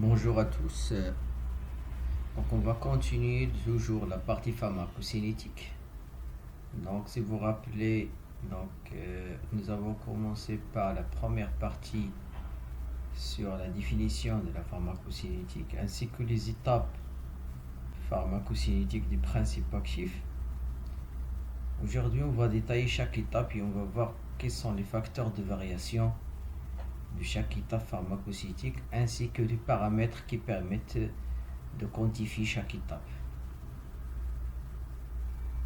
Bonjour à tous. Donc on va continuer toujours la partie pharmacocinétique. Donc si vous vous rappelez, nous avons commencé par la première partie sur la définition de la pharmacocinétique ainsi que les étapes pharmacocinétiques du principe actif. Aujourd'hui on va détailler chaque étape et on va voir quels sont les facteurs de variation de chaque étape pharmacocinétique ainsi que les paramètres qui permettent de quantifier chaque étape.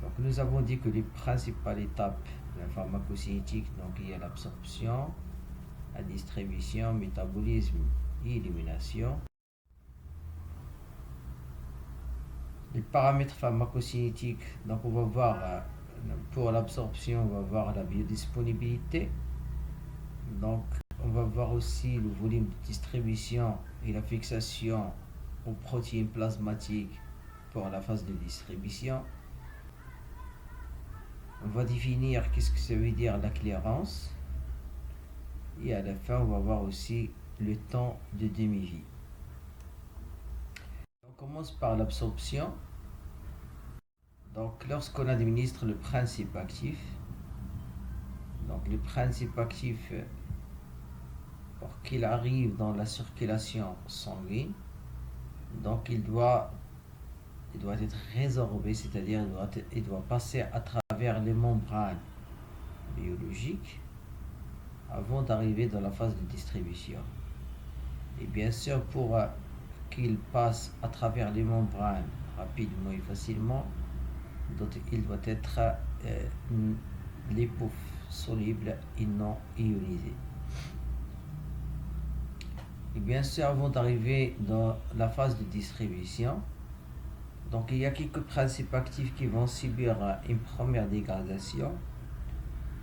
Donc nous avons dit que les principales étapes de la pharmacocinétique, donc il y a l'absorption, la distribution, métabolisme et élimination. Les paramètres pharmacocinétiques, donc on va voir pour l'absorption, on va voir la biodisponibilité. Donc on va voir aussi le volume de distribution et la fixation aux protéines plasmatiques pour la phase de distribution. On va définir qu'est-ce que ça veut dire la clairance. Et à la fin, on va voir aussi le temps de demi-vie. On commence par l'absorption. Donc, lorsqu'on administre le principe actif, donc le principe actif, pour qu'il arrive dans la circulation sanguine, donc il doit être résorbé, c'est-à-dire il doit passer à travers les membranes biologiques avant d'arriver dans la phase de distribution. Et bien sûr, pour qu'il passe à travers les membranes rapidement et facilement, il doit être liposoluble et non ionisé. Et bien sûr, avant d'arriver dans la phase de distribution, donc il y a quelques principes actifs qui vont subir une première dégradation,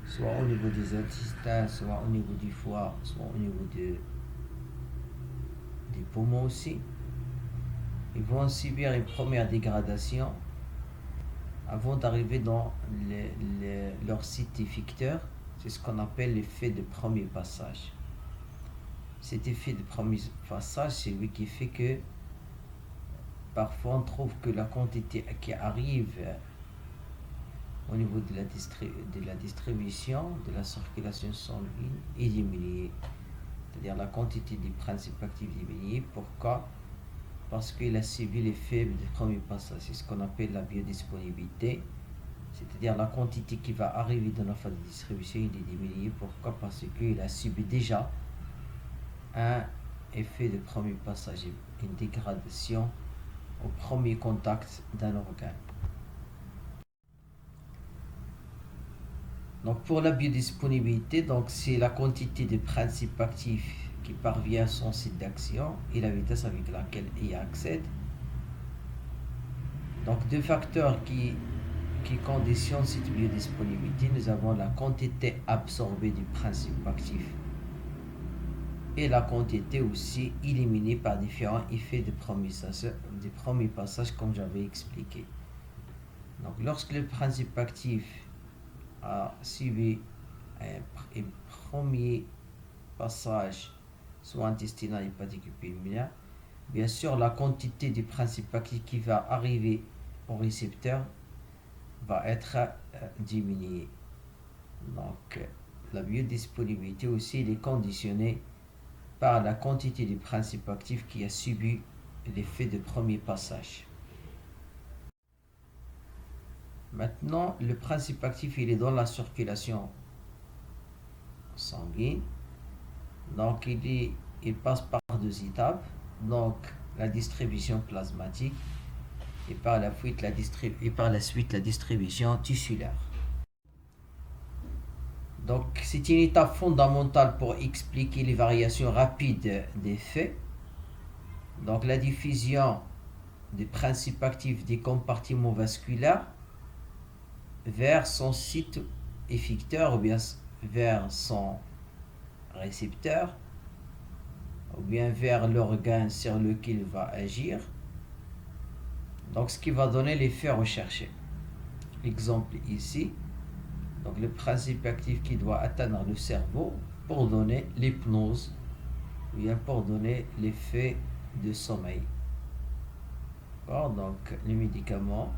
soit au niveau des intestins, soit au niveau du foie, soit au niveau des poumons aussi. Ils vont subir une première dégradation avant d'arriver dans leur site effecteur. C'est ce qu'on appelle l'effet de premier passage. Cet effet de premier passage, c'est lui qui fait que parfois on trouve que la quantité qui arrive au niveau de la distribution, de la circulation sanguine est diminuée. C'est-à-dire la quantité des principes actifs diminuée. Pourquoi? Parce qu'il a subi l'effet de premier passage. C'est ce qu'on appelle la biodisponibilité. C'est-à-dire la quantité qui va arriver dans la phase de distribution, il est diminué. Pourquoi? Parce qu'il a subi déjà un effet de premier passage, une dégradation au premier contact d'un organe. Donc pour la biodisponibilité, donc c'est la quantité de principes actifs qui parvient à son site d'action et la vitesse avec laquelle il y accède. Donc deux facteurs qui conditionnent cette biodisponibilité, nous avons la quantité absorbée du principe actif et la quantité aussi éliminée par différents effets de premier passage comme j'avais expliqué. Donc lorsque le principe actif a suivi un premier passage soit intestinal, hépatique ou pulmonaire, bien sûr la quantité du principe actif qui va arriver au récepteur va être diminuée. Donc la biodisponibilité aussi est conditionnée par la quantité du principe actif qui a subi l'effet de premier passage. Maintenant, le principe actif il est dans la circulation sanguine. Donc il passe par deux étapes. Donc la distribution plasmatique et par la suite la distribution tissulaire. Donc c'est une étape fondamentale pour expliquer les variations rapides des faits. Donc la diffusion des principes actifs des compartiments vasculaires vers son site effecteur ou bien vers son récepteur ou bien vers l'organe sur lequel il va agir. Donc ce qui va donner l'effet recherché. Exemple ici, donc le principe actif qui doit atteindre le cerveau pour donner l'hypnose ou bien pour donner l'effet de sommeil. D'accord? Donc, le médicament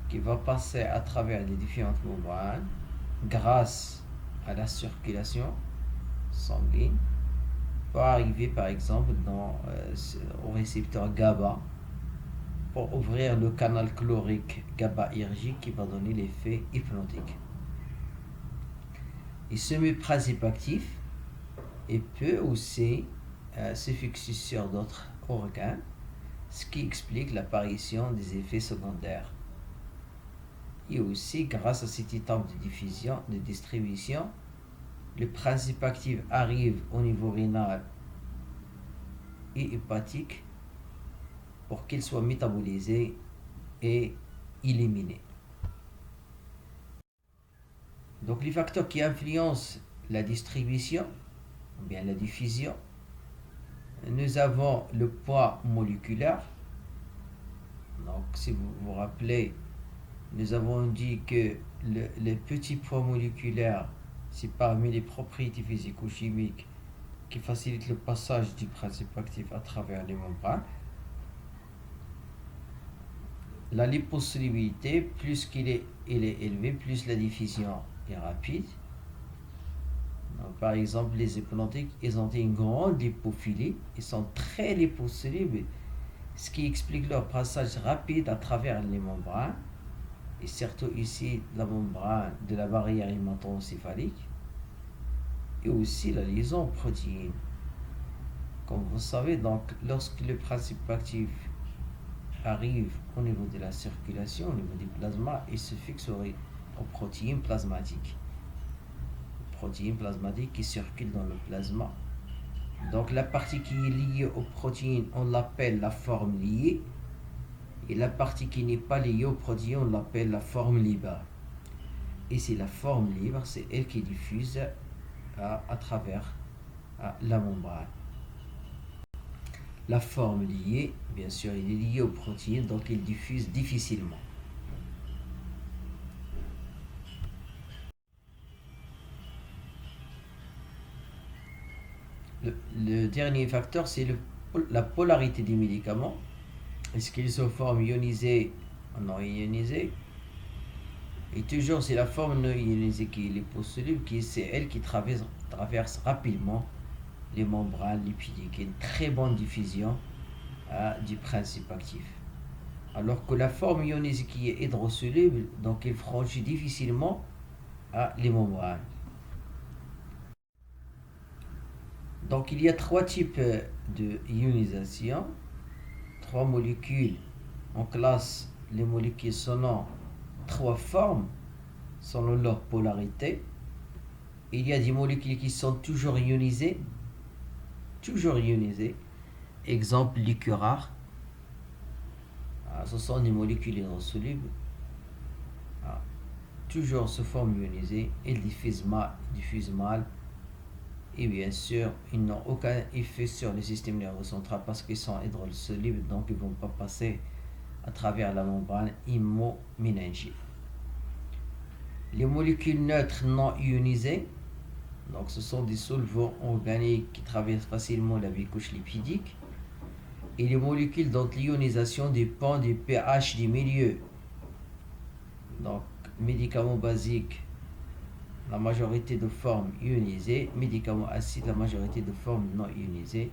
qui va passer à travers les différentes membranes grâce à la circulation sanguine peut arriver par exemple au récepteur GABA pour ouvrir le canal chlorique GABAergique qui va donner l'effet hypnotique. Et ce principe actif et peut aussi se fixer sur d'autres organes, ce qui explique l'apparition des effets secondaires. Et aussi, grâce à cette étape de distribution, le principe actif arrive au niveau rénal et hépatique pour qu'il soit métabolisé et éliminé. Donc les facteurs qui influencent la distribution, ou bien la diffusion, nous avons le poids moléculaire. Donc si vous vous rappelez, nous avons dit que le petit poids moléculaire, c'est parmi les propriétés physico-chimiques qui facilitent le passage du principe actif à travers les membranes. La liposolubilité, plus il est élevé, plus la diffusion est rapide. Donc, par exemple, les hypnotiques, ils ont une grande lipophilie, ils sont très liposolubles, ce qui explique leur passage rapide à travers les membranes, et surtout ici la membrane de la barrière hémato-encéphalique, et aussi la liaison aux protéines. Comme vous savez, donc, lorsque le principe actif arrive au niveau de la circulation, au niveau du plasma, il se fixe aux protéines plasmatiques. Les protéines plasmatiques qui circulent dans le plasma. Donc la partie qui est liée aux protéines, on l'appelle la forme liée. Et la partie qui n'est pas liée aux protéines, on l'appelle la forme libre. Et c'est la forme libre, c'est elle qui diffuse à travers la membrane. La forme liée, bien sûr, il est lié aux protéines, donc il diffuse difficilement. Le dernier facteur, c'est la polarité des médicaments. Est-ce qu'ils sont forme ionisée ou non ionisée? Et toujours, c'est la forme non ionisée qui est liposoluble, c'est elle qui traverse rapidement les membranes lipidiques. Une très bonne diffusion du principe actif. Alors que la forme ionisée qui est hydrosoluble, donc il franchit difficilement les membranes. Donc il y a trois types de ionisation, trois molécules. On classe les molécules selon trois formes, selon leur polarité. Il y a des molécules qui sont toujours ionisées. Exemple, les curares. Ce sont des molécules hydrosolubles. Toujours sous forme ionisée. Elles diffusent mal. Et bien sûr, ils n'ont aucun effet sur le système nerveux central parce qu'ils sont hydrosolubles, donc ils ne vont pas passer à travers la membrane hémoméningique. Les molécules neutres non ionisées, donc ce sont des solvants organiques qui traversent facilement la couche lipidique. Et les molécules dont l'ionisation dépend du pH du milieu. Donc, médicaments basiques, la majorité de formes ionisées, médicaments acides, la majorité de formes non ionisées.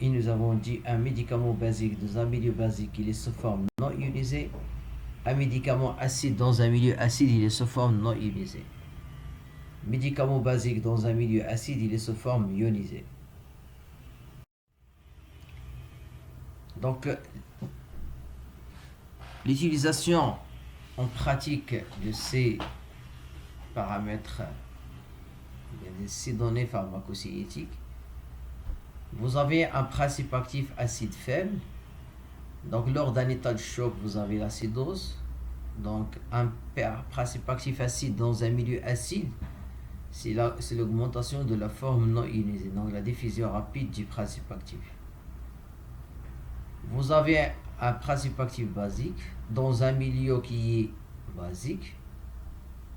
Et nous avons dit un médicament basique dans un milieu basique, il est sous forme non ionisée. Un médicament acide dans un milieu acide, il est sous forme non ionisée. Médicament basique dans un milieu acide, il est sous forme ionisée. Donc, l'utilisation en pratique de ces paramètres, de ces données pharmacocinétiques, vous avez un principe actif acide faible. Donc, lors d'un état de choc, vous avez l'acidose. Donc, un principe actif acide dans un milieu acide, c'est l'augmentation de la forme non ionisée, donc la diffusion rapide du principe actif. Vous avez un principe actif basique dans un milieu qui est basique,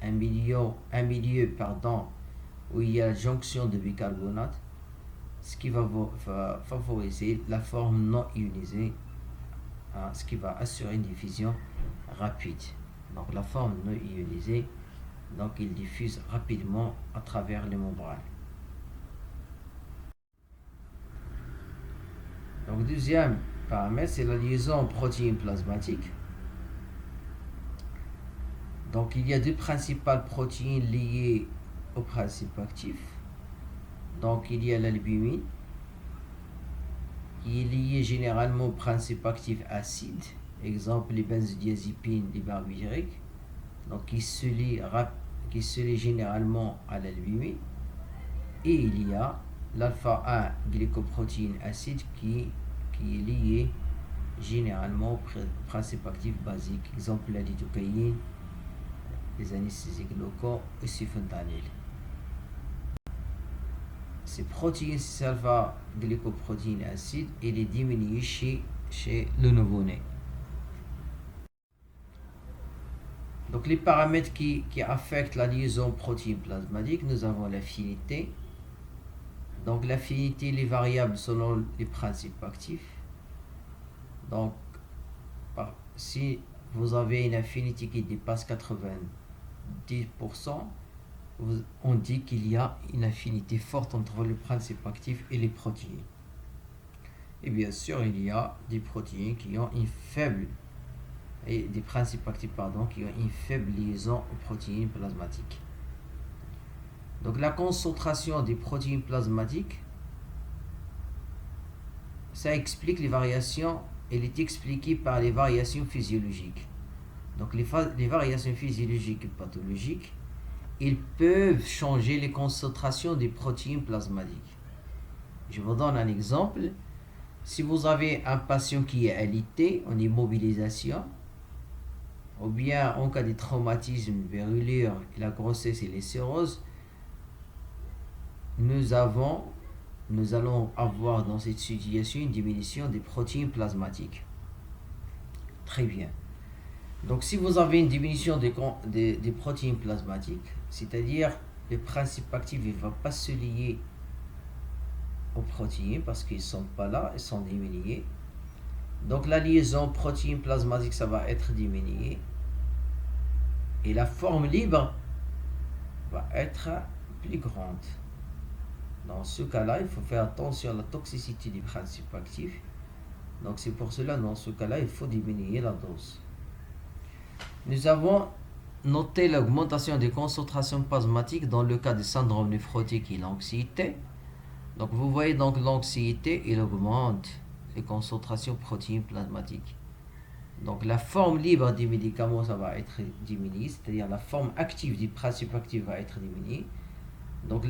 un milieu où il y a la jonction de bicarbonate. ce qui va favoriser la forme non ionisée, ce qui va assurer une diffusion rapide. Donc la forme non ionisée, donc il diffuse rapidement à travers les membranes. Donc deuxième paramètre, c'est la liaison protéine plasmatique. Donc il y a deux principales protéines liées au principe actif. Donc il y a l'albumine qui est liée généralement au principe actif acide, exemple les benzodiazépines, les barbituriques, donc qui se lie généralement à l'albumine. Et il y a l'alpha-1 glycoprotéine acide qui est lié généralement au principe actif basique, exemple la lidocaïne, les anesthésiques locaux et sulfentanyl. Ces protéines, ces alpha-glycoprotéines acides, il est diminué chez le nouveau-né. Donc les paramètres qui affectent la liaison protéine plasmatique, nous avons l'affinité. Donc l'affinité, elle est variable selon les principes actifs. Donc si vous avez une affinité qui dépasse 90%, on dit qu'il y a une affinité forte entre le principe actif et les protéines. Et bien sûr, il y a des protéines qui ont une faible, et des principes actifs, qui ont une faible liaison aux protéines plasmatiques. Donc la concentration des protéines plasmatiques, ça explique les variations, elle est expliquée par les variations physiologiques. Donc les variations physiologiques et pathologiques, ils peuvent changer les concentrations des protéines plasmatiques. Je vous donne un exemple. Si vous avez un patient qui est alité en immobilisation, ou bien en cas de traumatisme, brûlure, la grossesse et les cirrhoses, nous allons avoir dans cette situation une diminution des protéines plasmatiques. Très bien. Donc si vous avez une diminution des protéines plasmatiques, c'est-à-dire le principe actif ne va pas se lier aux protéines parce qu'ils ne sont pas là, ils sont diminués. Donc la liaison protéine plasmatique, ça va être diminué. Et la forme libre va être plus grande. Dans ce cas-là, il faut faire attention à la toxicité du principe actif. Donc c'est pour cela, dans ce cas-là, il faut diminuer la dose. Nous avons noté l'augmentation des concentrations plasmatiques dans le cas du syndrome néphrotique et l'anxiété. Donc vous voyez donc l'anxiété, il augmente les concentrations protéines plasmatiques. Donc la forme libre des médicaments, ça va être diminuée, c'est-à-dire la forme active du principe actif va être diminuée. Donc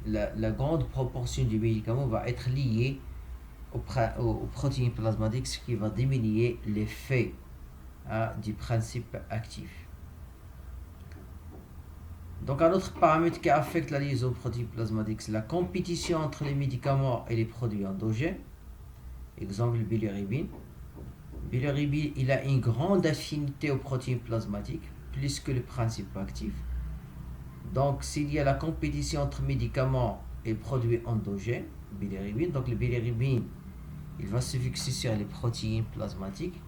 la grande proportion du médicament va être liée aux protéines plasmatiques, ce qui va diminuer l'effet du principe actif. Donc un autre paramètre qui affecte la liaison protéine plasmatique, c'est la compétition entre les médicaments et les produits endogènes. Exemple, le bilirubine. Bilirubine, il a une grande affinité aux protéines plasmatiques, plus que le principe actif. Donc s'il y a la compétition entre médicaments et produits endogènes, bilirubine, donc le bilirubine, il va se fixer sur les protéines plasmatiques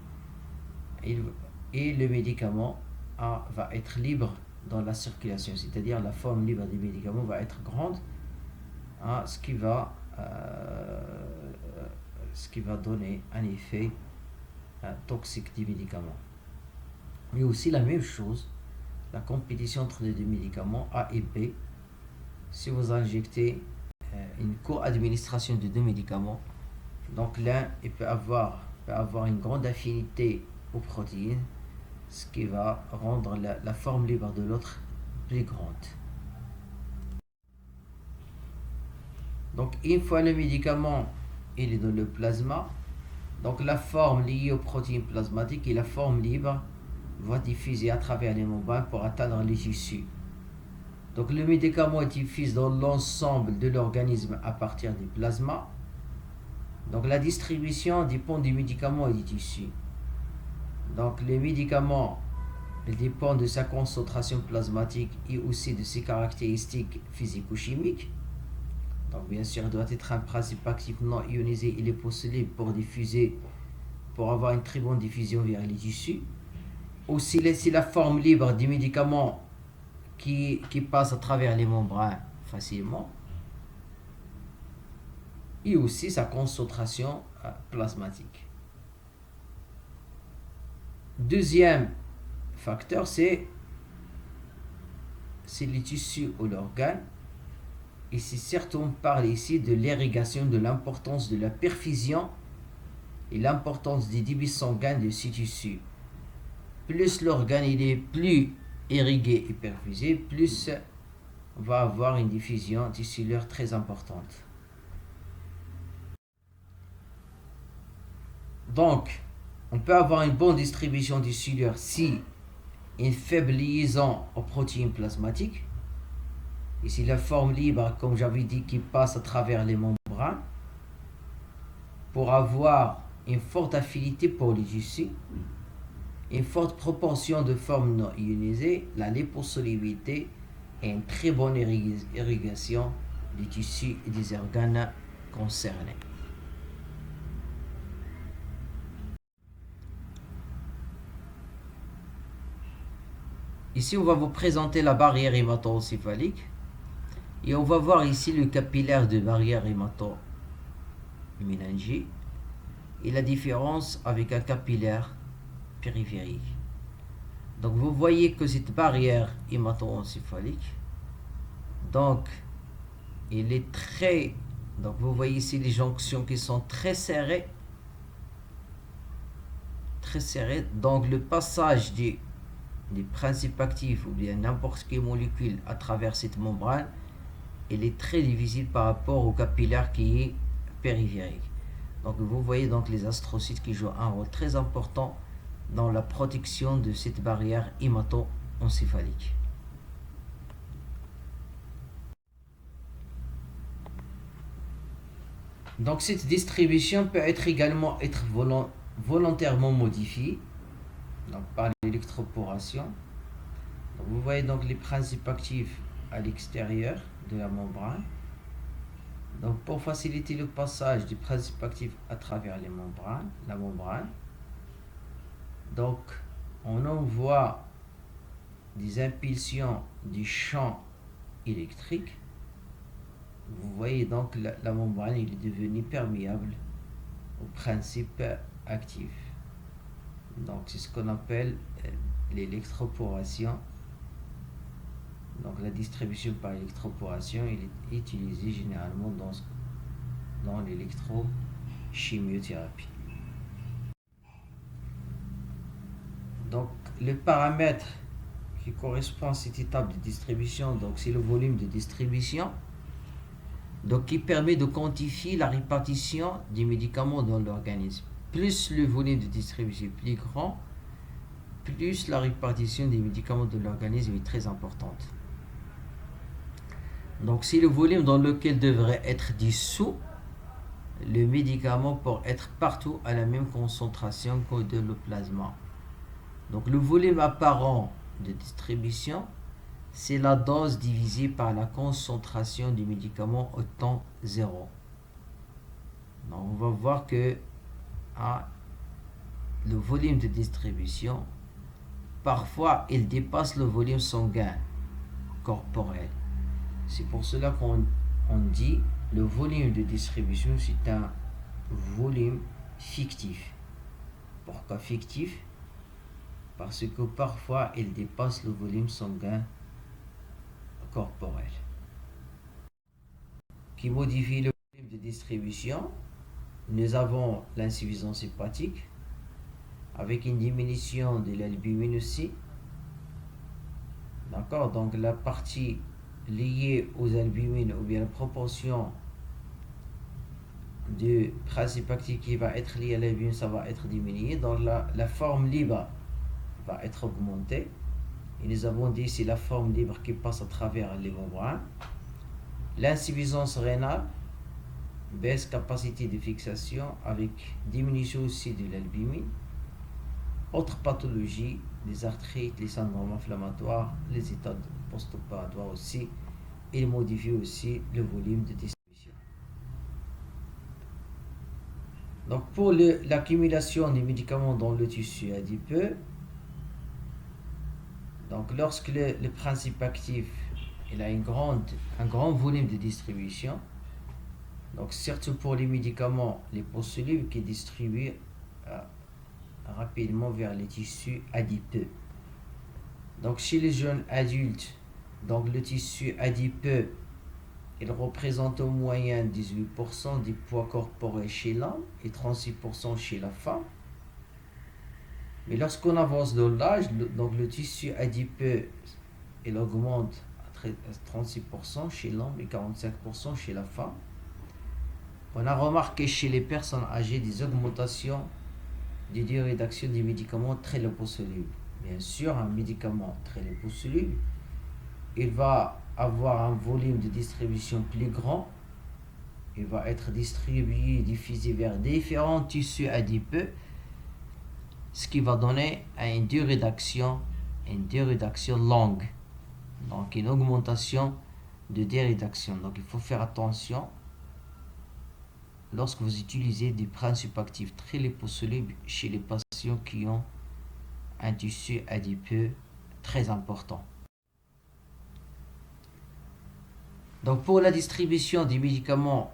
et le médicament va être libre dans la circulation, c'est-à-dire la forme libre des médicaments va être grande, ce qui va donner un effet toxique des médicaments. Mais aussi la même chose, la compétition entre les deux médicaments A et B. Si vous injectez une co-administration de deux médicaments, donc l'un il peut avoir une grande affinité aux protéines, ce qui va rendre la forme libre de l'autre plus grande. Donc une fois le médicament il est dans le plasma, donc la forme liée aux protéines plasmatiques et la forme libre va diffuser à travers les membranes pour atteindre les tissus. Donc le médicament est diffusé dans l'ensemble de l'organisme à partir du plasma. Donc la distribution dépend du médicament et du tissu. Donc les médicaments dépendent de sa concentration plasmatique et aussi de ses caractéristiques physico-chimiques. Donc bien sûr, il doit être un principe actif non ionisé. Il est possible pour diffuser, pour avoir une très bonne diffusion vers les tissus. Aussi laisser la forme libre des médicaments qui passent à travers les membranes facilement. Et aussi sa concentration plasmatique. Deuxième facteur, c'est les tissus ou l'organe. Et c'est certes, on parle ici de l'irrigation, de l'importance de la perfusion et l'importance des débits sanguins de ces tissus. Plus l'organe il est plus irrigué et perfusé, plus on va avoir une diffusion tissulaire très importante. Donc, on peut avoir une bonne distribution tissulaire si une faible liaison aux protéines plasmatiques. Ici, la forme libre, comme j'avais dit, qui passe à travers les membranes pour avoir une forte affinité pour les tissus, une forte proportion de formes non ionisées, la liposolubilité et une très bonne irrigation des tissus et des organes concernés. Ici, on va vous présenter la barrière hémato-encéphalique. Et on va voir ici le capillaire de barrière hémato-méningique et la différence avec un capillaire périphérique. Donc vous voyez que cette barrière hémato-encéphalique, donc il est très, donc vous voyez ici les jonctions qui sont très serrées, donc le passage des principes actifs ou bien n'importe quelle molécule à travers cette membrane, elle est très difficile par rapport au capillaire qui est périphérique. Donc vous voyez donc les astrocytes qui jouent un rôle très important dans la protection de cette barrière hémato-encéphalique. Donc cette distribution peut également être volontairement modifiée donc par l'électroporation. Vous voyez donc les principes actifs à l'extérieur de la membrane. Donc pour faciliter le passage des principes actifs à travers la membrane, donc on envoie des impulsions du champ électrique. Vous voyez donc la membrane il est devenue perméable aux principes actifs. Donc c'est ce qu'on appelle l'électroporation. Donc la distribution par électroporation il est utilisée généralement dans l'électrochimiothérapie. Donc le paramètre qui correspond à cette étape de distribution, donc c'est le volume de distribution, donc qui permet de quantifier la répartition des médicaments dans l'organisme. Plus le volume de distribution est plus grand, plus la répartition des médicaments de l'organisme est très importante. Donc c'est le volume dans lequel devrait être dissous le médicament pour être partout à la même concentration que de le plasma. Donc le volume apparent de distribution, c'est la dose divisée par la concentration du médicament au temps 0. Donc on va voir que le volume de distribution, parfois il dépasse le volume sanguin corporel. C'est pour cela qu'on dit le volume de distribution, c'est un volume fictif. Pourquoi fictif? Parce que parfois il dépasse le volume sanguin corporel. Qui modifie le volume de distribution, nous avons l'insuffisance hépatique avec une diminution de l'albumine aussi. D'accord? Donc la partie liée aux albumines ou bien la proportion du principe actif qui va être lié à l'albumine, ça va être diminué. Donc la forme libre va être augmentée. Et nous avons dit c'est la forme libre qui passe à travers les membranes. L'insuffisance rénale, baisse capacité de fixation avec diminution aussi de l'albumine. Autres pathologies, les arthrites, les syndromes inflammatoires, les états post-opératoires aussi, il modifie aussi le volume de distribution. Donc pour l'accumulation des médicaments dans le tissu adipeux, donc lorsque le principe actif il a un grand volume de distribution, donc surtout pour les médicaments liposolubles qui distribuent rapidement vers les tissus adipeux. Donc chez les jeunes adultes, donc le tissu adipeux il représente au moyen 18% du poids corporel chez l'homme et 36% chez la femme. Mais lorsqu'on avance dans l'âge, donc le tissu adipeux il augmente à 36% chez l'homme et 45% chez la femme. On a remarqué chez les personnes âgées des augmentations des durées d'action des médicaments très liposolubles. Bien sûr, un médicament très liposoluble, il va avoir un volume de distribution plus grand, il va être distribué, diffusé vers différents tissus adipeux, ce qui va donner une durée d'action longue, donc une augmentation de durée d'action. Donc il faut faire attention lorsque vous utilisez des principes actifs très liposolubles chez les patients qui ont un tissu adipeux très important. Donc pour la distribution des médicaments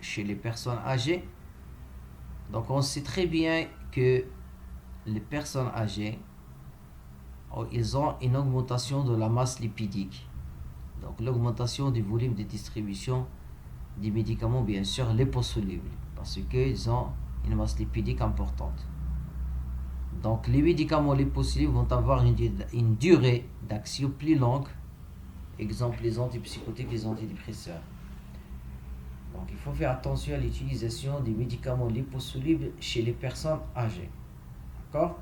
chez les personnes âgées, donc on sait très bien que les personnes âgées, ils ont une augmentation de la masse lipidique. Donc l'augmentation du volume de distribution des médicaments, bien sûr, liposolubles, parce qu'ils ont une masse lipidique importante. Donc les médicaments liposolubles vont avoir une durée d'action plus longue, exemple les antipsychotiques, les antidépresseurs. Donc il faut faire attention à l'utilisation des médicaments liposolubles chez les personnes âgées. D'accord?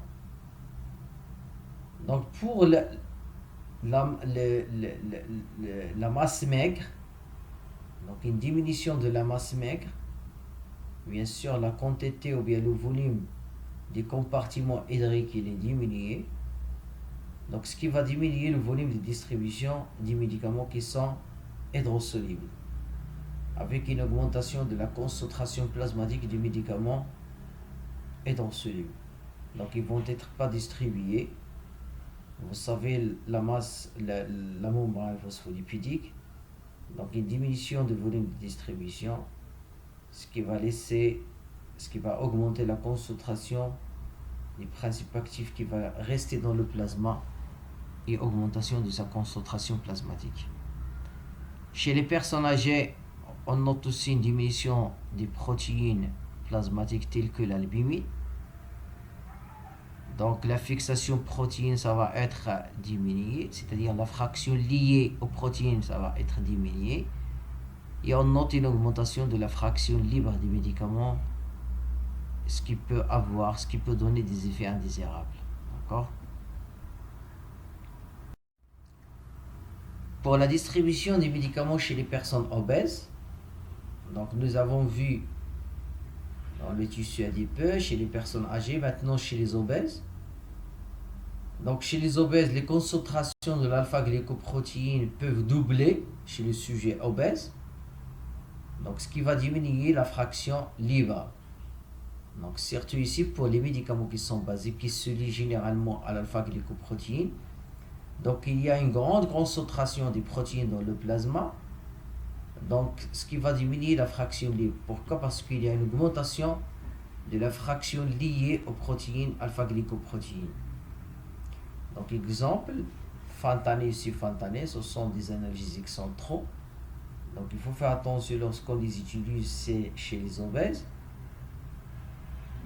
Donc pour la masse maigre, donc une diminution de la masse maigre, bien sûr la quantité ou bien le volume des compartiments hydriques il est diminué. Donc ce qui va diminuer le volume de distribution des médicaments qui sont hydrosolubles, avec une augmentation de la concentration plasmatique des médicaments hydrosolubles. Donc ils vont être pas distribués. Vous savez la membrane phospholipidique, donc une diminution du volume de distribution, ce qui va augmenter la concentration des principes actifs qui va rester dans le plasma et augmentation de sa concentration plasmatique. Chez les personnes âgées, on note aussi une diminution des protéines plasmatiques telles que l'albumine. Donc la fixation protéine, ça va être diminuée, c'est-à-dire la fraction liée aux protéines, ça va être diminuée. Et on note une augmentation de la fraction libre des médicaments, ce qui peut donner des effets indésirables. D'accord? Pour la distribution des médicaments chez les personnes obèses, donc nous avons vu dans le tissu adipeux, chez les personnes âgées, maintenant chez les obèses. Donc chez les obèses, les concentrations de l'alpha-glycoprotéine peuvent doubler chez les sujets obèses. Donc ce qui va diminuer la fraction libre. Donc surtout ici pour les médicaments qui sont basés, qui se lient généralement à l'alpha-glycoprotéine. Donc il y a une grande concentration des protéines dans le plasma. Donc ce qui va diminuer la fraction libre. Pourquoi? Parce qu'il y a une augmentation de la fraction liée aux protéines alpha-glycoprotéines. Donc exemple, phentanate et sulfontanate, ce sont des analgésiques centraux. Donc il faut faire attention lorsqu'on les utilise chez les obèses.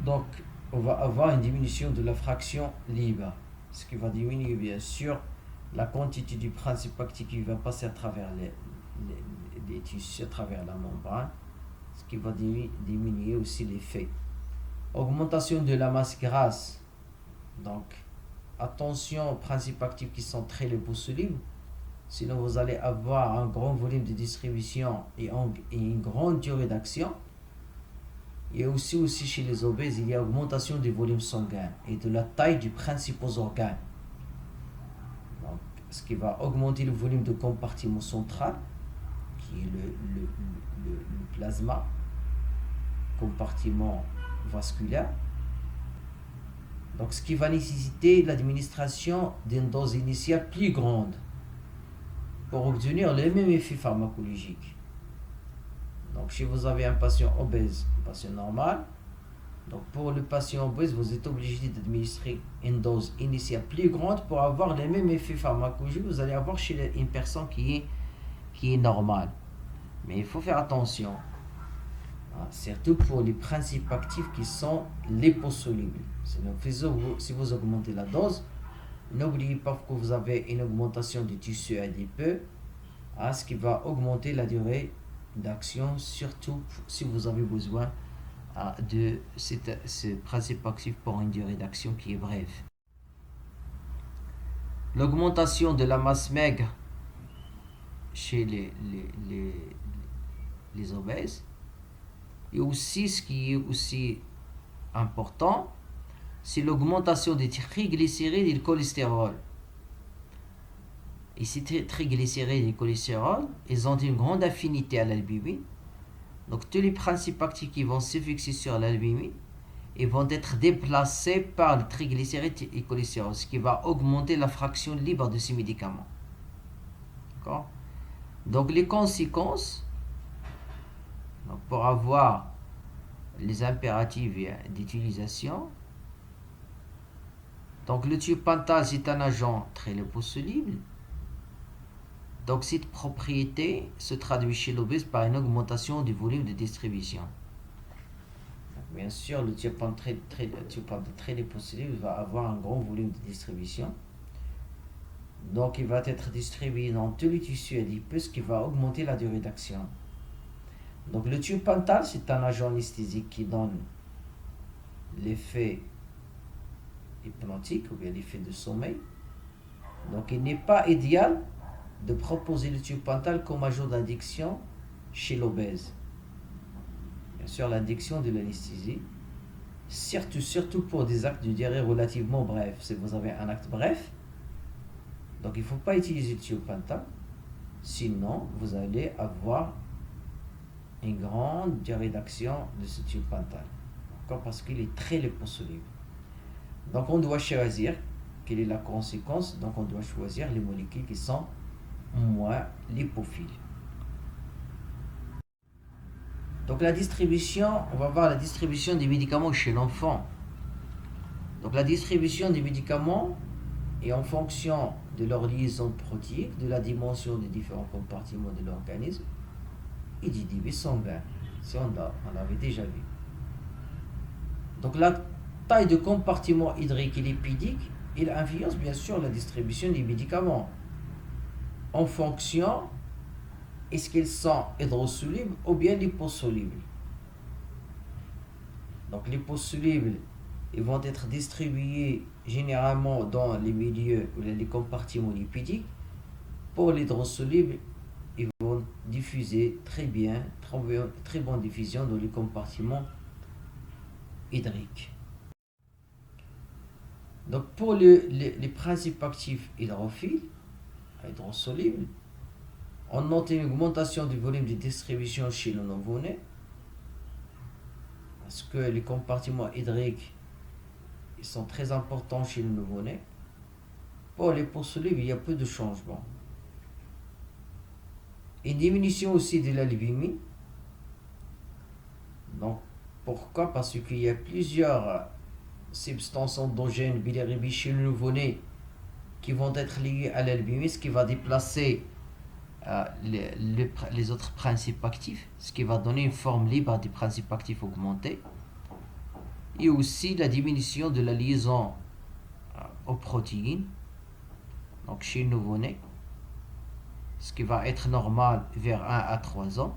Donc on va avoir une diminution de la fraction libre, ce qui va diminuer bien sûr la quantité du principe actif qui va passer à travers les tissus, à travers la membrane, ce qui va diminuer aussi l'effet. Augmentation de la masse grasse. Donc attention aux principes actifs qui sont très liposolubles, sinon vous allez avoir un grand volume de distribution et une grande durée d'action. Et aussi chez les obèses, il y a augmentation du volume sanguin et de la taille des principaux organes. Donc, ce qui va augmenter le volume de compartiment central, qui est le plasma, compartiment vasculaire. Donc, ce qui va nécessiter l'administration d'une dose initiale plus grande pour obtenir le même effet pharmacologique. Donc, si vous avez un patient obèse, un patient normal, donc pour le patient obèse, vous êtes obligé d'administrer une dose initiale plus grande pour avoir le même effet pharmacologique que vous allez avoir chez une personne qui est normale. Mais il faut faire attention, surtout pour les principes actifs qui sont liposolubles. Si vous augmentez la dose, n'oubliez pas que vous avez une augmentation du tissu adipeux, ce qui va augmenter la durée d'action, surtout si vous avez besoin de ce principe actif pour une durée d'action qui est brève. L'augmentation de la masse maigre chez les obèses, et aussi ce qui est aussi important, c'est l'augmentation des triglycérides et du cholestérol. Et ces triglycérides et le cholestérol, ils ont une grande affinité à l'albumine. Donc tous les principes actifs qui vont se fixer sur l'albumine, ils vont être déplacés par le triglycérides et le cholestérol, ce qui va augmenter la fraction libre de ces médicaments. D'accord? Donc les conséquences, donc pour avoir les impératifs d'utilisation, donc le thiopental, c'est un agent très liposoluble. Donc cette propriété se traduit chez l'obèse par une augmentation du volume de distribution. Donc, bien sûr, le thiopental très liposoluble va avoir un grand volume de distribution. Donc il va être distribué dans tous les tissus adipeux, ce qui va augmenter la durée d'action. Donc le thiopental, c'est un agent anesthésique qui donne l'effet hypnotique ou bien l'effet de sommeil. Donc il n'est pas idéal de proposer le thiopental comme agent d'addiction chez l'obèse. Bien sûr, l'addiction de l'anesthésie, surtout pour des actes de durée relativement brefs. Si vous avez un acte bref, donc il ne faut pas utiliser le thiopental, sinon vous allez avoir une grande durée d'action de ce thiopental. Encore parce qu'il est très liposoluble. Donc on doit choisir, quelle est la conséquence? Donc on doit choisir les molécules qui sont moins lipophiles. Donc la distribution, on va voir la distribution des médicaments chez l'enfant. Donc la distribution des médicaments est en fonction de leur liaison protéique, de la dimension des différents compartiments de l'organisme et du débit sanguin. Si on l'avait déjà vu. Donc la taille de compartiment hydrique et lipidique, il influence bien sûr la distribution des médicaments en fonction est-ce qu'ils sont hydrosolubles ou bien liposolubles. Donc liposolubles, ils vont être distribués généralement dans les milieux ou les compartiments lipidiques. Pour l'hydrosoluble, ils vont diffuser très bonne diffusion dans les compartiments hydriques. Donc pour les principes actifs hydrophiles, hydrosolubles, on note une augmentation du volume de distribution chez le nouveau-né, parce que les compartiments hydriques ils sont très importants chez le nouveau-né. Pour les liposolubles, il y a peu de changements. Une diminution aussi de l'albumine. Donc, pourquoi? Parce qu'il y a plusieurs substances endogènes bilirubines chez le nouveau-né qui vont être liées à l'albumine, ce qui va déplacer les autres principes actifs, ce qui va donner une forme libre des principes actifs augmentés. Et aussi la diminution de la liaison aux protéines, donc chez le nouveau-né, ce qui va être normal vers 1 à 3 ans.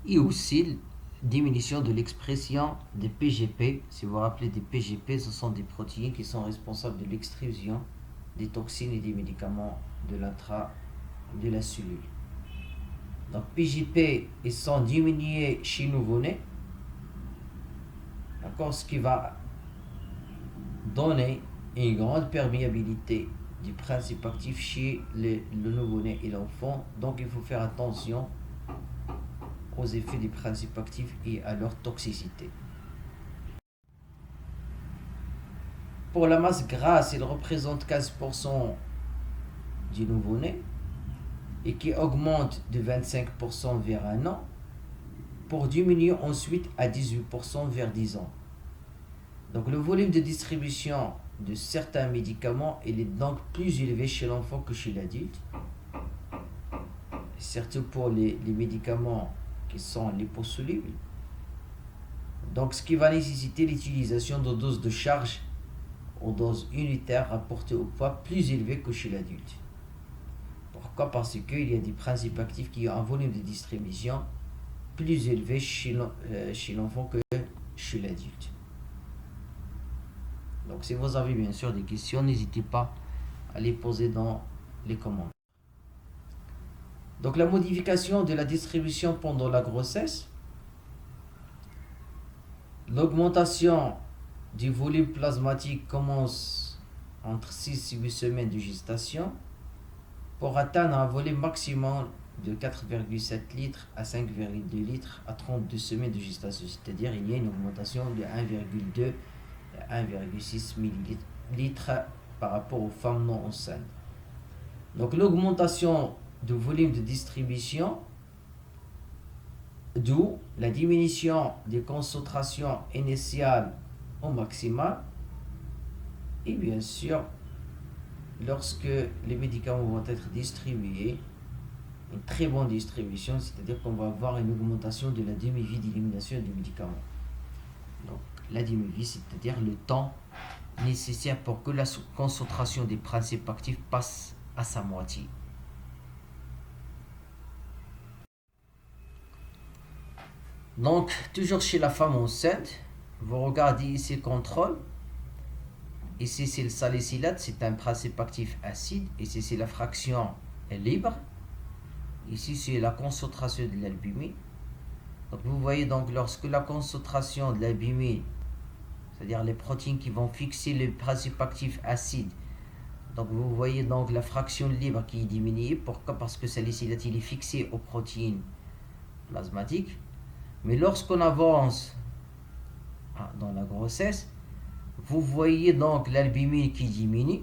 Et aussi diminution de l'expression des PGP. Si vous vous rappelez des PGP, ce sont des protéines qui sont responsables de l'extrusion des toxines et des médicaments de la cellule. Donc PGP, ils sont diminués chez le nouveau-né. D'accord, ce qui va donner une grande perméabilité du principe actif chez le nouveau-né et l'enfant. Donc il faut faire attention aux effets des principes actifs et à leur toxicité. Pour la masse grasse, elle représente 15% du nouveau-né et qui augmente de 25% vers 1 an pour diminuer ensuite à 18% vers 10 ans. Donc le volume de distribution de certains médicaments il est donc plus élevé chez l'enfant que chez l'adulte, surtout pour les médicaments qui sont liposolubles. Donc ce qui va nécessiter l'utilisation de doses de charge aux doses unitaires rapportées au poids plus élevé que chez l'adulte. Pourquoi? Parce qu'il y a des principes actifs qui ont un volume de distribution plus élevé chez l'enfant que chez l'adulte. Donc si vous avez bien sûr des questions, n'hésitez pas à les poser dans les commentaires. Donc la modification de la distribution pendant la grossesse, l'augmentation du volume plasmatique commence entre 6 et 8 semaines de gestation pour atteindre un volume maximum de 4,7 litres à 5,2 litres à 32 semaines de gestation. C'est-à-dire il y a une augmentation de 1,2 à 1,6 millilitres par rapport aux femmes non enceintes. Donc l'augmentation de volume de distribution, d'où la diminution des concentrations initiales au maximal, et bien sûr lorsque les médicaments vont être distribués, une très bonne distribution, c'est-à-dire qu'on va avoir une augmentation de la demi-vie d'élimination du médicament. Donc la demi-vie, c'est-à-dire le temps nécessaire pour que la concentration des principes actifs passe à sa moitié. Donc toujours chez la femme enceinte, vous regardez ici le contrôle. Ici c'est le salicylate, c'est un principe actif acide. Ici c'est la fraction libre. Ici c'est la concentration de l'albumine. Donc vous voyez donc lorsque la concentration de l'albumine, c'est-à-dire les protéines qui vont fixer le principe actif acide, donc vous voyez donc la fraction libre qui est diminuée. Pourquoi? Parce que salicylate il est fixé aux protéines plasmatiques. Mais lorsqu'on avance dans la grossesse, vous voyez donc l'albumine qui diminue.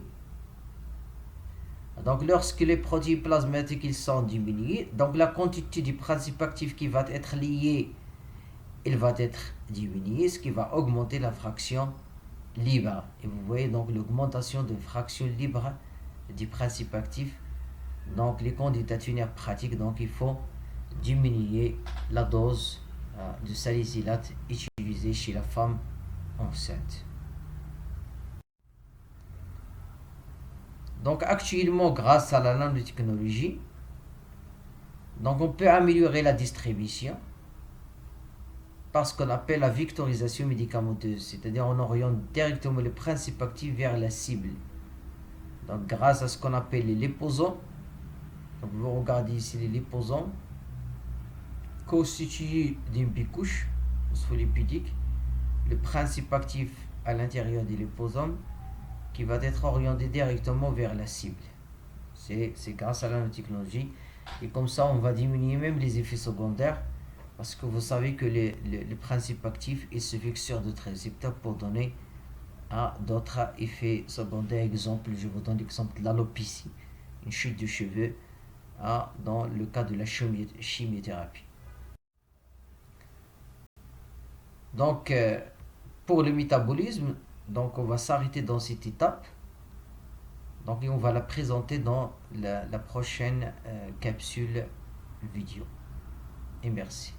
Donc lorsque les protéines plasmatiques ils sont diminuées, donc la quantité du principe actif qui va être lié, il va être diminuée, ce qui va augmenter la fraction libre. Et vous voyez donc l'augmentation de fraction libre du principe actif. Donc les condensateurs pratiques, donc il faut diminuer la dose de salicylate utilisée chez la femme enceinte. Donc actuellement, grâce à la nanotechnologie, donc on peut améliorer la distribution par ce qu'on appelle la vectorisation médicamenteuse, c'est-à-dire on oriente directement le principe actif vers la cible. Donc grâce à ce qu'on appelle les liposomes, donc vous regardez ici les liposomes constitués d'une bicouche phospholipidique, le principe actif à l'intérieur des liposomes qui va être orienté directement vers la cible. C'est grâce à la nanotechnologie. Et comme ça, on va diminuer même les effets secondaires. Parce que vous savez que le principe actif il se fixe sur d'autres récepteurs pour donner à d'autres effets secondaires. Exemple, je vous donne l'exemple de l'alopécie, une chute de cheveux, dans le cas de la chimiothérapie. Donc, pour le métabolisme, donc on va s'arrêter dans cette étape. Donc, et on va la présenter dans la prochaine capsule vidéo. Et merci.